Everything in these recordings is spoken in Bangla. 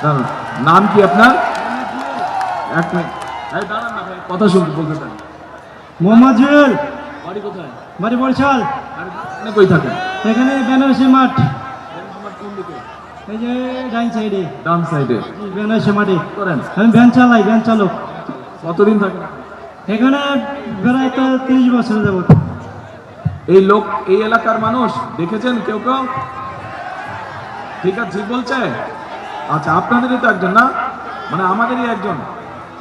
দাঁড়ান, নাম কি আপনার? এক মিনিট, এই দাঁড়ান না ভাই, কথা শুনতে বলতে চান। মোহাম্মদ জুয়েল, বাড়ি কোথায়? বাড়ি বরিশাল। আর এখানে কই থাকেন? এখানে বেনারসি মাঠ, আমার কোন দিকে? এই যে ডাইন সাইডে ডান সাইডে। বেনারসি মাঠে করেন আমি ভ্যান চালাই, ভ্যান চালক। কতদিন থাকেন? এখানে প্রায় তো 30 বছর যাবত। এই লোক এই এলাকার মানুষ দেখেছেন কেউ কেউ? ঠিক আছে, ঠিক বলছে। আচ্ছা, আপনাদেরই তো একজন না, মানে আমাদেরই একজন।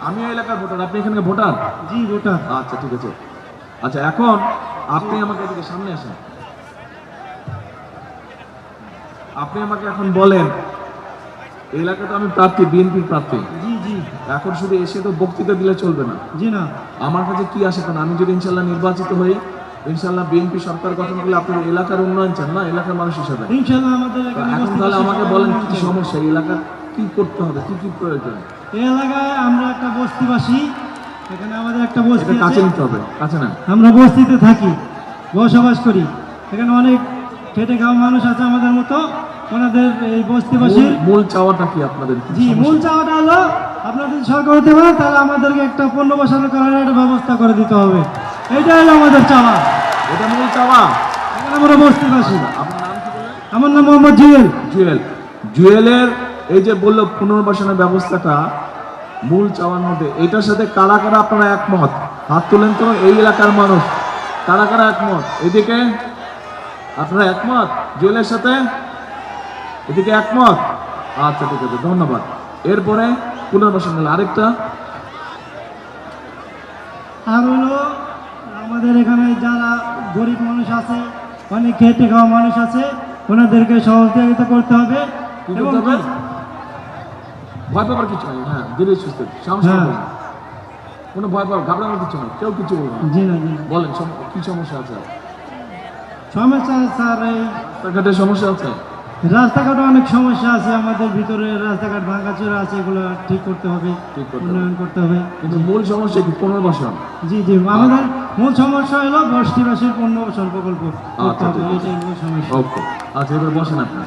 আমি এই এলাকার ভোটার, আপনি এখানে ভোটার? জি ভোটার। আচ্ছা ঠিক আছে। আচ্ছা, এখন আপনি আমাকে এদিকে সামনে আসেন। আপনি আমাকে এখন বলেন, এই এলাকাতে আমি প্রার্থী, বিএনপির প্রার্থী। জি জি এখন শুধু এসে তো বক্তৃতা দিলে চলবে না। জি না, আমার কাছে কি আসে, কারণ আমি যদি ইনশাল্লাহ নির্বাচিত হই, ইনশাল্লাহ বিএনপি সরকার গঠন করলে আপনার এলাকার উন্নয়ন চান না, এলাকার মানুষ হিসাবে। ইনশাআল্লাহ আমাদের তো এখানে এখন তাহলে আমাকে বলেন কি সমস্যা, এই এলাকার কি করতে হবে, কি কি প্রয়োজন? এই এলাকায় আমরা একটা বস্তিবাসী, এখানে আমাদের একটা বস্তি এটা কাছে আছে। নিতে হবে, কাছে না। আমরা বস্তিতে থাকি, বসবাস করি। এখানে অনেক খেটে খাওয়া মানুষ আছে আমাদের মতো, ওনাদের এই বস্তিবাসীর মূল চাওয়াটা কি আপনাদের? কি জি সমস্যা? মূল চাওয়াটা হলো আপনারা যদি সরকার হতে পারে তাহলে আমাদেরকে একটা পণ্য বসানো করার একটা ব্যবস্থা করে দিতে হবে। এইটাই হলো আমাদের চাওয়া। এটা মূল চাওয়া। এখানে আমরা বস্তিবাসী। আপনার নাম কি বলেন? আমার নাম মোহাম্মদ জুয়েল। জুয়েল। জুয়েলের এই যে বললো পুনর্বাসনের ব্যবস্থাটা মূল চাওয়ার মধ্যে, এটার সাথে কারা কারা আপনারা একমত? হাত তুলেন তো, এই এলাকার মানুষ কারা কারা একমত? এদিকে আপনারা একমত জুয়েলের সাথে? এদিকে একমত? আচ্ছা ঠিক আছে, ধন্যবাদ। এরপরে পুনর্বাসন হলো আরেকটা। আর হলো আমাদের এখানে যারা গরিব মানুষ আছে, অনেক খেটে খাওয়া মানুষ আছে, ওনাদেরকে সহযোগিতা করতে হবে। কি এবং করতে হবে? ভয় পাবার কিছু নেই, হ্যাঁ, ধীরে সুস্থ, সাহস হ্যাঁ। করবেন। কোনো ভয় পাওয়ার ঘাবড়ানোর কিছু নেই, কেউ কিছু বলবে না। জি না জি না। বলেন কি সমস্যা আছে? সমস্যা স্যার, এই রাস্তাঘাটের সমস্যা আছে? রাস্তাঘাটে অনেক সমস্যা আছে আমাদের ভিতরে, রাস্তাঘাট ভাঙাচোরা আছে, এগুলো ঠিক করতে হবে, ঠিক করতে হবে। উন্নয়ন করতে হবে। কিন্তু মূল সমস্যা কি? পুনর্বাসন। জি জি, আমাদের মূল সমস্যা হলো বস্তিবাসীর পুনর্বাসন প্রকল্প করতে আচ্ছা, হবে, ঠিক আছে। এটাই মূল সমস্যা। ওকে, আচ্ছা এবার বসেন আপনি।